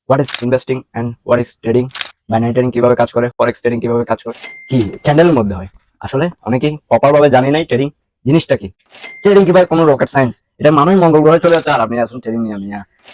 What is investing and what is trading, binary trading কিভাবে কাজ করে, ফরেক্স ট্রেডিং কিভাবে কাজ করে, কি ক্যান্ডেলের মধ্যে হয়। আসলে অনেকেই প্রপার ভাবে জানি নাই ট্রেডিং জিনিসটা কি। ট্রেডিং কি ভাই কোনো রকেট সায়েন্স? এটা মানুষ মঙ্গল গ্রহে চলে যাচ্ছে আর আপনি আসলে ট্রেডিং নিয়ে আমি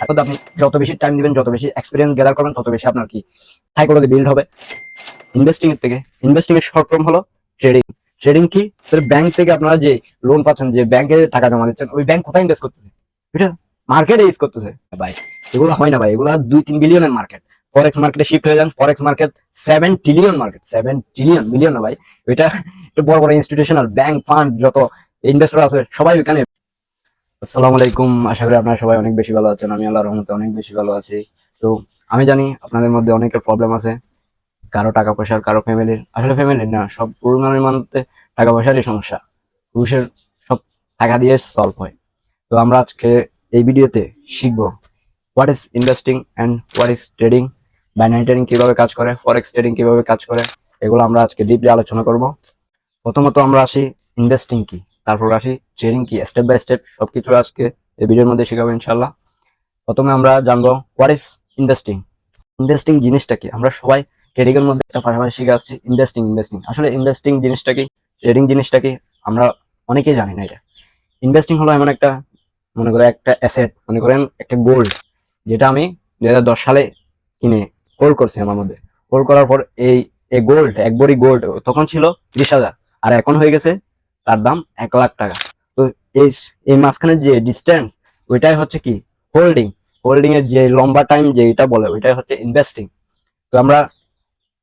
এখন আপনি যত বেশি টাইম দিবেন, যত বেশি এক্সপিরিয়েন্স গ্যাদার করবেন, তত বেশি আপনার কি সাইকোলজি বিল্ড হবে। ইনভেস্টিং এর থেকে, ইনভেস্টিং এর শর্ট ফর্ম হলো ট্রেডিং। ট্রেডিং কি? ব্যাংক থেকে আপনারা যে লোন পাচ্ছেন, যে ব্যাংকে টাকা জমা দিচ্ছেন, ওই ব্যাংক কোথায় ইনভেস্ট করতেছে? এটা মার্কেটে ইউজ করতেছে ভাই। এগুলো হয় না ভাই, এগুলো 2-3 বিলিয়নের মার্কেট। ফরেক্স মার্কেটে শিফট হয়ে যান, ফরেক্স market 7 trillion market, 7 trillion, million না ভাই। এটা বড় বড় ইনস্টিটিউশনাল ব্যাংক ফান্ড যত ইনভেস্টর আছে সবাই ওইখানে। আসসালামু আলাইকুম, আশা করি আপনারা সবাই অনেক বেশি ভালো আছেন। আমি আল্লাহর রহমতে অনেক বেশি ভালো আছি। তো আমি জানি আপনাদের মধ্যে অনেকের প্রবলেম আছে, কারো টাকা পয়সার, কারো ফ্যামিলির, আসলে ফ্যামিলির না, সব পুরোনো মানুষদের টাকা পয়সারই সমস্যা। পুরুষের সব টাকা দিয়ে সলভ হয়। তো আমরা আজকে এই ভিডিওতে শিখবো what is investing and what is trading, binary trading কিভাবে কাজ করে, ফরেক্স ট্রেডিং কিভাবে কাজ করে, এগুলো আমরা আজকে ডিপলি আলোচনা করব। প্রথমত আমরা আসি ইনভেস্টিং কি, তারপর আসি ট্রেডিং কি, স্টেপ বাই স্টেপ সবকিছু আজকে এই ভিডিওর মধ্যে শেখাবো ইনশাল্লাহ। প্রথমে আমরা জানবো হোয়াট ইজ ইনভেস্টিং। ইনভেস্টিং জিনিসটা কি? আমরা সবাই ট্রেডিং এর মধ্যে একটা পাশাপাশি শিখে আসছি ইনভেস্টিং। ইনভেস্টিং আসলে ইনভেস্টিং জিনিসটা কি, ট্রেডিং জিনিসটা কি, আমরা অনেকেই জানি না এটা। ইনভেস্টিং হলো এমন একটা, মনে করেন একটা অ্যাসেট, মনে করেন একটা গোল্ড, যেটা আমি 2010 সালে কিনে হোল্ড করছি আমার মধ্যে। হোল্ড করার পর এই গোল্ড, এক ভরি গোল্ড তখন ছিল 30,000, আর এখন হয়ে গেছে তার দাম 1,00,000 টাকা। তো এই এই মাঝখানে যে ডিস্টেন্স, ওইটাই হচ্ছে কি হোল্ডিং। হোল্ডিং এর যে লম্বা টাইম যে এটা বলে, ওইটাই হচ্ছে ইনভেস্টিং। তো আমরা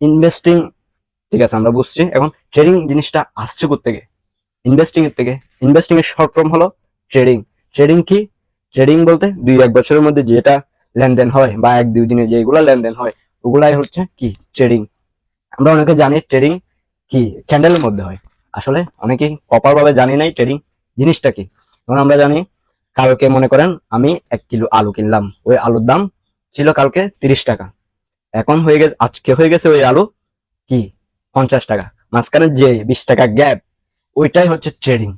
ইনভেস্টিং, ঠিক আছে আমরা বুঝছি। এখন ট্রেডিং জিনিসটা আসছে কোত্থেকে? ইনভেস্টিং এর থেকে। ইনভেস্টিং এর শর্ট ফর্ম হলো ট্রেডিং। ট্রেডিং কি? ট্রেডিং বলতে 2-1 বছরের মধ্যে যেটা লেনদেন হয়, বা 1-2 দিনে যেগুলো লেনদেন হয়, ওগুলাই হচ্ছে কি ট্রেডিং। আমরা অনেকে জানি ট্রেডিং কি ক্যান্ডেলের মধ্যে হয়। আসলে অনেকেই প্রপার ভাবে জানি নাই ট্রেডিং জিনিসটা কি। এখন আমরা জানি, কালকে মনে করেন আমি 1 কিলো আলু কিনলাম, ওই আলুর দাম ছিল কালকে 30 টাকা, এখন হয়ে গেছে, আজকে হয়ে গেছে ওই আলু কি 50 টাকা। মাঝখানে যে 20 টাকা গ্যাপ, ওইটাই হচ্ছে ট্রেডিং।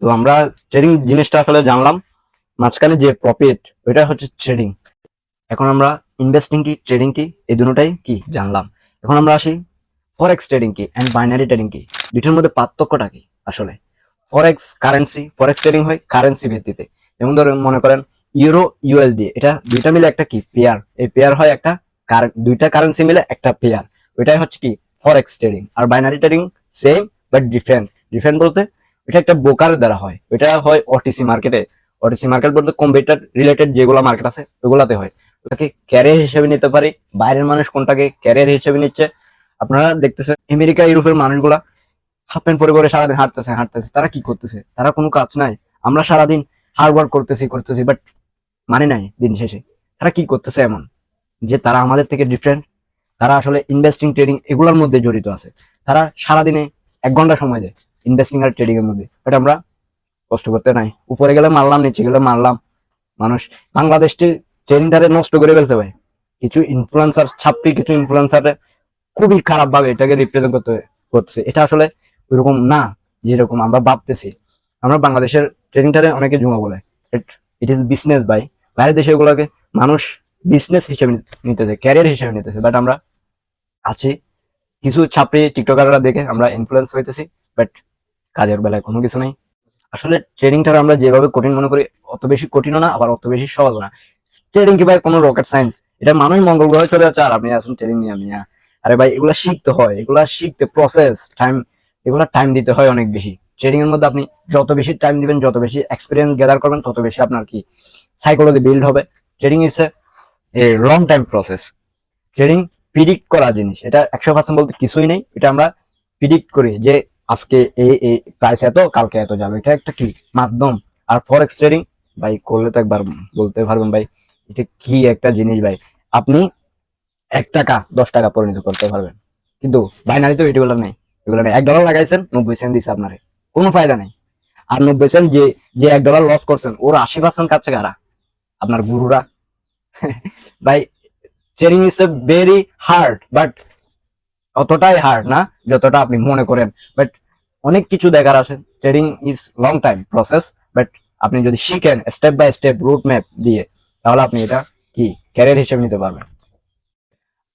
তো আমরা ট্রেডিং জিনিসটা আসলে জানলাম, মাঝখানে যে প্রফিট, ওইটা হচ্ছে ট্রেডিং। এখন আমরা ইনভেস্টিং কি, ট্রেডিং কি, এই দুটোটাই কি জানলাম। এখন আমরা আসি ফরেক্স ট্রেডিং কি এন্ড বাইনারি ট্রেডিং কি, দুটোর মধ্যে পার্থক্যটা কি আসলে। ফরেক্স কারেন্সি, ফরেক্স ট্রেডিং হয় কারেন্সি ভিত্তিতে। যেমন ধরেন মনে করেন ইউরো ইউএসডি, এটা দুইটা মিলে একটা কি পেয়ার, এই পেয়ার হয় একটা, দুইটা কারেন্সি মিলে একটা পেয়ার, ওইটাই হচ্ছে কি ফরেক্স ট্রেডিং। আর binary trading same but different. Different বলতে এটা একটা ব্রোকার দ্বারা হয়, ওইটা হয় ওটিসি মার্কেটে। ওটিসি মার্কেট বলতে কম্পিউটার রিলেটেড যেগুলো মার্কেট আছে ওগুলাতে হয়। ওটাকে ক্যারিয়ার হিসেবে নিতে পারি। বাইরের মানুষ কোনটাকে ক্যারিয়ার হিসেবে নিচ্ছে, আপনারা দেখতেছেন আমেরিকা ইউরোপের মানুষগুলা হাফ প্যান্ট পরে পরে সারাদিন হাঁটতেছে হাঁটতেছে, তারা কি করতেছে? তারা কোনো কাজ নাই। আমরা সারাদিন হার্ড ওয়ার্ক করতেছি করতেছি, বাট মানে নাই দিন শেষে। তারা কি করতেছে এমন যে তারা আমাদের থেকে ডিফারেন্ট? তারা আসলে ইনভেস্টিং ট্রেডিং এগুলোর মধ্যে জড়িত আছে। তারা সারাদিনে 1 ঘন্টা সময় দেয় ইনভেস্টিং আর ট্রেডিং এর মধ্যে, বাট আমরা কষ্ট করতে নাই। উপরে গেলে মারলাম, নিচে গেলে মারলাম। মানুষ বাংলাদেশটি ট্রেন্ডারে নষ্ট করে ফেলছে ভাই। কিছু ইনফ্লুয়েন্সার, ছাপ্পি কিছু ইনফ্লুয়েন্সার খুবই খারাপ ভাবে এটাকে রিপ্রেজেন্ট করতেছে। এটা আসলে ওইরকম না যেরকম আমরা ভাবতেছি। আমরা বাংলাদেশের ট্রেডিংটারে অনেকে জুমা বলে, ইট ইজ বিজনেস ভাই। বাইরের দেশে এগুলোকে মানুষ বিজনেস হিসেবে নিতেছে, ক্যারিয়ার হিসেবে নিতেছে, বাট আমরা আছি কিছু ছাপড়ি টিকটকাররা দেখে আমরা ইনফ্লুয়েন্স হইতেছি, বাট কাজের বেলায় কোনো কিছু নেই। আসলে ট্রেডিংটা আমরা যেভাবে কঠিন মনে করি, অত বেশি কঠিনও না, আবার অত বেশি সহজ না। ট্রেডিং কি ভাই কোনো রকেট সায়েন্স? এটা মানুষ মঙ্গল গ্রহে চলে যাচ্ছে আর আপনি আসুন ট্রেডিং নিয়ে আমি আরে ভাই, এগুলা শিখতে হয়, এগুলা শিখতে প্রসেস টাইম, এগুলা টাইম দিতে হয় অনেক বেশি। ট্রেডিং এর মধ্যে আপনি যত বেশি টাইম দিবেন, যত বেশি এক্সপিরিয়েন্স গ্যাদার করবেন, তত বেশি আপনার কি সাইকোলজি বিল্ড হবে। Trading is a long time process. Trading predict করা জিনিস, এটা 100% বলতে কিছুই নেই। এটা আমরা প্রিডিক্ট করি যে আজকে এই প্রাইস এত, কালকে এত যাবে, এটা একটা কি মাধ্যম। আর ফরেক্স ট্রেডিং ভাই করলে তো একবার বলতে পারবেন ভাই, এটা কি একটা জিনিস ভাই। আপনি 1 টাকা 10 টাকা পরিণত করতে পারবেন, কিন্তু বাইনারি তো এগুলো নেই। এগুলো নেই। $1 লাগাইছেন, 90 সেন্ট দিচ্ছে আপনারে, কোনো ফায়দা নেই। আর 90 সেন্ট যে যে $1 লস করছেন, ওর 80% কাছে কারা? আপনার গুরুরা। ভাই trading is a very hard, but অতটাই হার্ড না যতটা আপনি মনে করেন। বাট অনেক কিছু দেখার আছে। Trading is long time process, but আপনি যদি শিখেন step by step route map দিয়ে, তাহলে আপনি এটা কি ক্যারিয়ার হিসেবে নিতে পারবেন।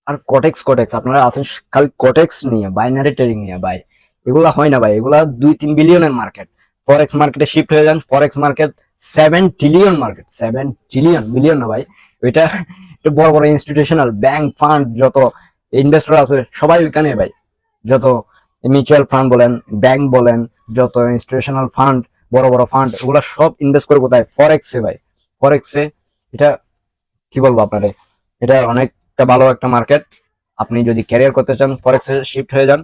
আর কটেক্স কটেক্স আপনারা আছেন খালি কটেক্স নিয়ে, বাইনারি ট্রেডিং নিয়ে ভাই, এগুলা হয় না ভাই, এগুলা 2-3 বিলিয়নের মার্কেট। ফরেক্স মার্কেটে শিফট হয়ে যান, ফরেক্স market 7 trillion market, 7 trillion, billion না ভাই। এটা এটা বড় বড় ইনস্টিটিউশনাল ব্যাংক ফান্ড যত ইনভেস্টর আছে সবাই ওইখানে ভাই। যত মিউচুয়াল ফান্ড বলেন, ব্যাংক বলেন, যত ইনস্টিটিউশনাল ফান্ড, বড় বড় ফান্ড, ওগুলা সব ইনভেস্ট করে কোথায়? ফরেক্সে ভাই। ফরেক্সে এটা কি বলবো আপনারে, এটা অনেকটা ভালো একটা মার্কেট। আপনি যদি ক্যারিয়ার করতে চান ফরেক্সে শিফট হয়ে যান।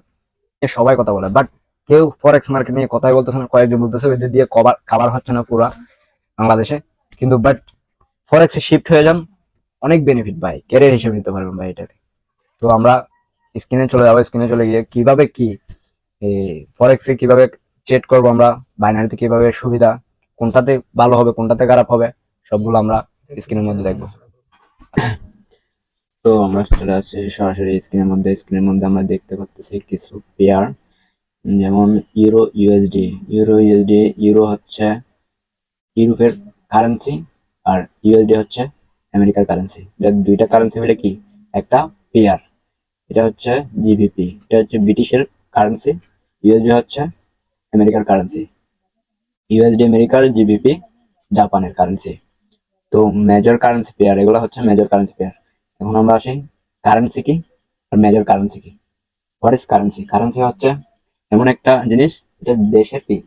সবাই কথা বলে, বাট কেউ ফরেক্স মার্কেট নিয়ে কথাই বলতেছে না, কয়েকজন বলতেছে এদের দিয়ে খাবার হচ্ছে না পুরা বাংলাদেশে। কিন্তু বাট ফরেক্সে শিফট হয়ে যান, অনেক বেনিফিট ভাই, ক্যারিয়ার হিসেবে নিতে পারবেন ভাই এটাতে। তো আমরা স্ক্রিনে চলে যাবো, স্ক্রিনে চলে গিয়ে কিভাবে কি ফরেক্সে কিভাবে ট্রেড করবো আমরা, বাইনারিতে কিভাবে সুবিধা, কোনটাতে ভালো হবে কোনটাতে খারাপ হবে, সবগুলো আমরা স্ক্রিনের মধ্যে দেখবো। তো আমরা চলে আসছি সরাসরি স্ক্রিনের মধ্যে। স্ক্রিনের মধ্যে আমরা দেখতে পাচ্ছি কিছু পেয়ার, যেমন ইউরো ইউএসডি। ইউরো হচ্ছে ইউরোপের কারেন্সি, আর ইউএসডি হচ্ছে আমেরিকার কারেন্সি। এটা দুইটা কারেন্সি মিলে কি একটা পেয়ার। এটা হচ্ছে জিবিপি, এটা হচ্ছে ব্রিটিশের কারেন্সি। ইউএসডি হচ্ছে আমেরিকার কারেন্সি। ইউএসডি আমেরিকার, জিবিপি জাপানের কারেন্সি। তো মেজর কারেন্সি পেয়ার, এগুলো হচ্ছে মেজর কারেন্সি পেয়ার। এখন আমরা আসি কারেন্সি কি আর মেজর কারেন্সি কি। What is currency? কারেন্সি হচ্ছে এমন একটা জিনিস, এটা দেশের কি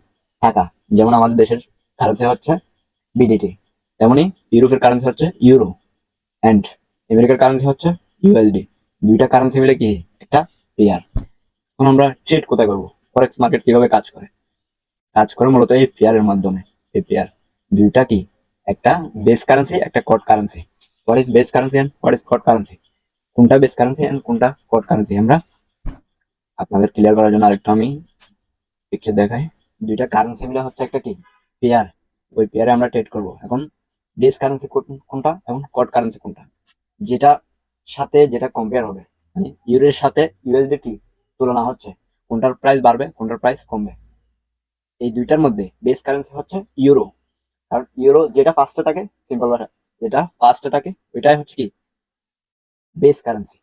টাকা। যেমন আমাদের দেশের কারেন্সি হচ্ছে বিডিটি, তেমনি ইউরোপের কারেন্সি হচ্ছে ইউরো, অ্যান্ড আমেরিকার কারেন্সি হচ্ছে ইউএসডি। দুইটা কারেন্সি মিলে কি একটা পেয়ার। এখন আমরা ট্রেড কোথায় করবো? ফরেক্স মার্কেট কিভাবে কাজ করে? কাজ করে মূলত এই পেয়ারের মাধ্যমে। এই পেয়ার দুইটা কি একটা বেস কারেন্সি, একটা quote currency. What is base currency and what is quote currency? কোনটা বেস কারেন্সি এন্ড কোনটা কট কারেন্সি, আমরা আপনাদের ক্লিয়ার করার জন্য আরেকটা আমি পিকচার দেখাই। দুইটা কারেন্সি মিলে হচ্ছে একটা কি পেয়ার। ওই পেয়ারে আমরা ট্রেড করব। এখন বেস কারেন্সি কোনটা এবং কট কারেন্সি কোনটা, যেটা সাথে যেটা কম্পেয়ার হবে, মানে ইউরোর সাথে ইউএসডি কি তুলনা হচ্ছে, কোনটার প্রাইস বাড়বে কোনটার প্রাইস কমবে। এই দুইটার মধ্যে বেস কারেন্সি হচ্ছে ইউরো, কারণ ইউরো যেটা ফার্স্টে থাকে, সিম্পল ভাষা যেটা ফার্স্টে থাকে ওইটাই হচ্ছে কি বেস কারেন্সি।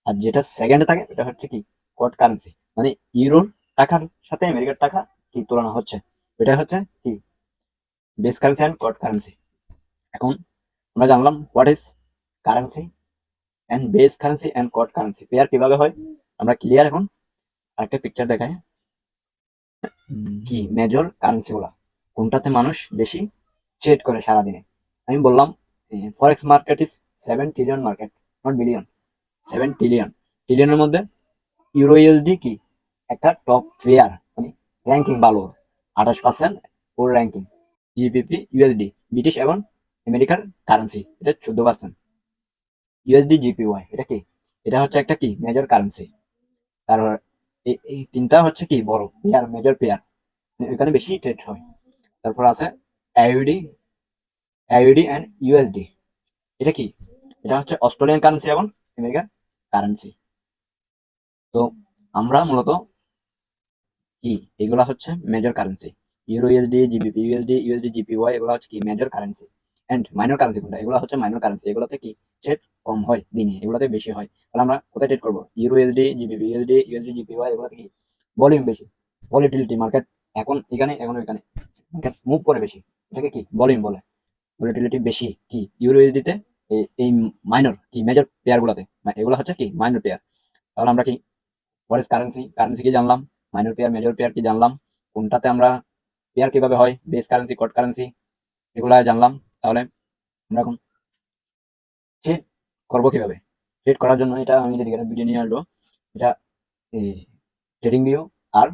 আর যেটা সেকেন্ডে থাকে ওটা হচ্ছে কি কট কারেন্সি, মানে ইউরোর টাকার সাথে আমেরিকার টাকা কি তুলনা হচ্ছে, ওইটা হচ্ছে কি base currency and quote currency. এখন আমরা জানলাম what is currency and base currency and quote currency pair কিভাবে হয়, আমরা ক্লিয়ার। এখন আরেকটা পিকচার দেখায় কি মেজর কারেন্সি গুলা, কোনটাতে মানুষ বেশি ট্রেড করে সারাদিনে। আমি বললাম forex market is 7 trillion market, not billion, 7 trillion. ট্রিলিয়নের মধ্যে ইউরো ইউএসডি কি একটা টপ পেয়ার, মানে র্যাঙ্কিং ভালো, 28% ওর র্যাঙ্কিং। জিবিপি ইউএসডি ব্রিটিশ এবং আমেরিকার কারেন্সি, এটা 14%। ইউএসডি জিপিওয়াই এটা কি, এটা হচ্ছে একটা কি মেজর কারেন্সি। তারপর এই তিনটা হচ্ছে কি বড় পেয়ার, মেজর পেয়ার, এখানে বেশি ট্রেড হয়। তারপর আছে আইইউডি, আইইউডি এন্ড ইউএসডি। এটা কি, এটা হচ্ছে অস্ট্রেলিয়ান কারেন্সি এবং আমেরিকান কারেন্সি। তো আমরা মূলত কি এগুলা হচ্ছে major currency. Euro USD, GBP USD, USD JPY, এগুলো হচ্ছে কি major currency. And minor currency কোনটা? এগুলো হচ্ছে মাইনর কারেন্সি, এগুলোতে কি ট্রেড কম হয় দিনে, এগুলোতে বেশি হয়। তাহলে আমরা কোথায় ট্রেড করবো? Euro USD, GBP USD, USD GPY, এগুলোতে কি ভলিউম বেশি, ভলিটিলিটি মার্কেট এখন এখানে এখন ওইখানে মার্কেট মুভ করে বেশি, এটাকে কি ভলিউম বলে। ভলিটিলিটি বেশি কি ইউরো ইউএসডিতে, এই মাইনর কি মেজর পেয়ার গুলাতে, এগুলো হচ্ছে কি মাইনর পেয়ার। তাহলে আমরা কি হোয়াট ইজ কারেন্সি, কারেন্সি কি জানলাম, মাইনর পেয়ার মেজর পেয়ার কি জানলাম, কোনটাতে আমরা পেয়ার কিভাবে হয়, বেস কারেন্সি কট কারেন্সি এগুলা জানলাম। তাহলে আমরা এখন ট্রেড করবো কিভাবে? ট্রেড করার জন্য এটা আমি যদি ভিডিও নিয়ে আসবো, এটা ট্রেডিং ভিউ আর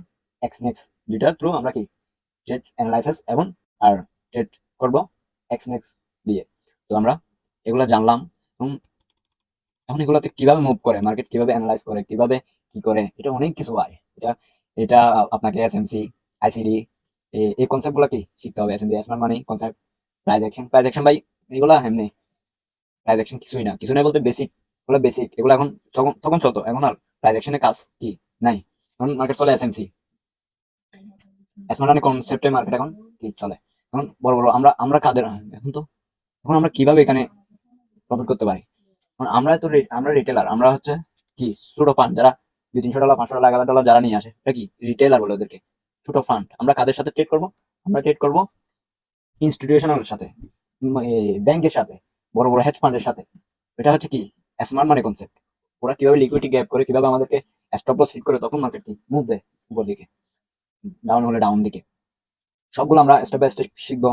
এক্সনেক্স দুইটার থ্রু আমরা কি ট্রেড অ্যানালাইসিস এবং আর ট্রেড করবো এক্সনেক্স দিয়ে। তো আমরা এগুলা জানলাম। এবং এখন এগুলাতে কিভাবে মুভ করে মার্কেট, কিভাবে অ্যানালাইজ করে, কিভাবে কি করে, এটা অনেক কিছু হয়। এটা এটা আপনাকে এসএমসি, আইসিডি, এই কনসেপ্ট গুলো কি শিখতে হবে। এসএমসি এসএম মানে কনসেপ্ট, প্রাইস অ্যাকশন ভাই, এগুলা এমনি প্রাইস অ্যাকশন কিছুই না, কিছু নাই বলতে বেসিক, এগুলো বেসিক, এগুলো এখন তখন তখন চলতো, এখন আর প্রাইস অ্যাকশনের কাজ কি নাই। এখন মার্কেট চলে এসএমসি, এসএম মানে কনসেপ্টে মার্কেট এখন কি চলে। এখন বড় বড় আমরা আমরা কাদের এখন তো, এখন আমরা কিভাবে এখানে প্রফিট করতে পারি। কারণ আমরা রিটেলার, আমরা হচ্ছে কি ছোট ফান্ড যারা $200-300 $500 $1000 যারা নিয়ে আসে, এটা কি রিটেলার বলে ওদেরকে। ছোট ফান্ড আমরা কাদের সাথে ট্রেড করব? আমরা ট্রেড করব ইনস্টিটিউশনাল সাথে, ব্যাংকের সাথে, বড় বড় হেজ ফান্ডের সাথে। এটা হচ্ছে কি স্মার্ট মানি কনসেপ্ট। ওরা কিভাবে লিকুইডিটি গ্যাপ করে, কিভাবে আমাদেরকে স্টপ লস হিট করে, তখন মার্কেট কি মুভ দেয় উপর দিকে, ডাউন হলে ডাউন দিকে। সবগুলো আমরা স্টেপ বাই স্টেপ শিখবো।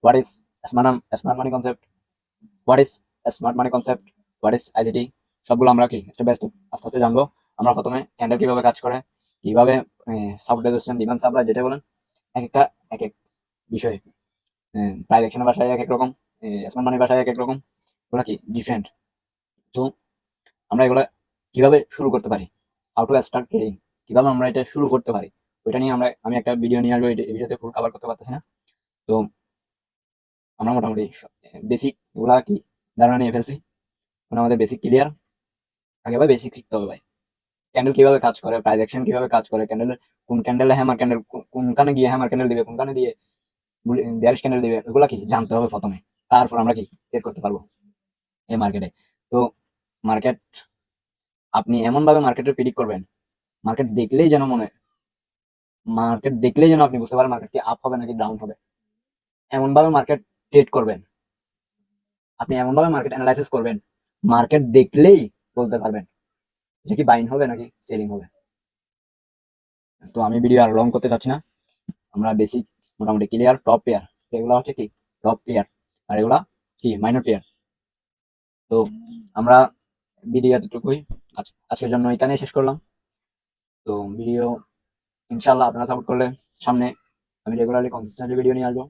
What is smart money concept, what is smart money concept, what is IGT, সবগুলো আমরা কি স্টেপ বাই স্টেপ আস্তে আস্তে জানবো। আমরা প্রথমে ক্যান্ডেল কিভাবে কাজ করে, কিভাবে সাপোর্ট রেজিস্ট্যান্স ডিমান্ড সাপ্লাই যেটা বলেন, এক একটা এক এক বিষয়ে প্রাইস অ্যাকশনের ভাষায় এক এক রকম, স্মার্ট মানির ভাষায় এক এক রকম, ওগুলো কি ডিফারেন্ট। তো আমরা এগুলা কিভাবে শুরু করতে পারি, হাউ টু স্টার্ট ট্রেডিং, কিভাবে আমরা এটা শুরু করতে পারি, ওইটা নিয়ে আমি একটা ভিডিও নিয়ে আসবো। এই ভিডিওতে ফুল কভার করতে পারতেছি না। তো আমরা মোটামুটি বেসিক এগুলা কি ধারণা নিয়ে ফেলছি, মানে আমাদের বেসিক ক্লিয়ার। আগে ভাই বেসিক শিখতে হবে ভাই। ক্যান্ডেল কিভাবে কাজ করে, প্রাইস অ্যাকশন কিভাবে কাজ করে, ক্যান্ডেলের কোন ক্যান্ডেলে হ্যামার ক্যান্ডেল, কোনখানে গিয়ে হ্যামার ক্যান্ডেল দিবে, কোনখানে দিয়ে বিয়ারিশ ক্যান্ডেল দিবে, এগুলা কি জানতে হবে প্রথমে। তারপর আমরা কি ট্রেড করতে পারবো এই মার্কেটে। তো মার্কেট আপনি এমন ভাবে মার্কেটের প্রিডিক্ট করবেন, মার্কেট দেখলেই যেন মনে মার্কেট দেখলেই যেন আপনি বুঝতে পারেন মার্কেট কি আপ হবে নাকি ডাউন হবে। এমন ভাবে মার্কেট ট্রেড করবেন, আপনি এমন ভাবে মার্কেট অ্যানালাইসিস করবেন, মার্কেট দেখলেই বলতে পারবেন এটা কি বাইং হবে নাকি সেলিং হবে। তো আমি ভিডিও আর লং করতে চাচ্ছি না, আমরা বেসিক মোটামুটি ক্লিয়ার। টপ পেয়ার এগুলো হচ্ছে কি টপ পেয়ার, আর এগুলা কি মাইনর পেয়ার। তো আমরা ভিডিও এতটুকুই আজকের জন্য এখানে শেষ করলাম। তো ভিডিও ইনশাল্লাহ আপনারা সাপোর্ট করলে সামনে আমি রেগুলারলি কনসিস্টেন্টলি ভিডিও নিয়ে আসবো।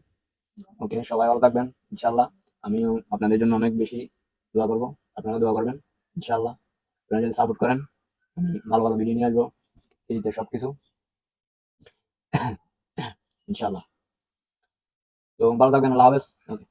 ওকে, সবাই ভালো থাকবেন ইনশাল্লাহ। আমিও আপনাদের জন্য অনেক বেশি দোয়া করবো, আপনারা দোয়া করবেন ইনশাল্লাহ। আপনারা যদি সাপোর্ট করেন আমি ভালো ভালো ভিডিও নিয়ে আসবো, ফ্রিতে সবকিছু ইনশাল্লাহ। তো ভালো থাকবেন, আল্লাহ হাফেজ। Okay.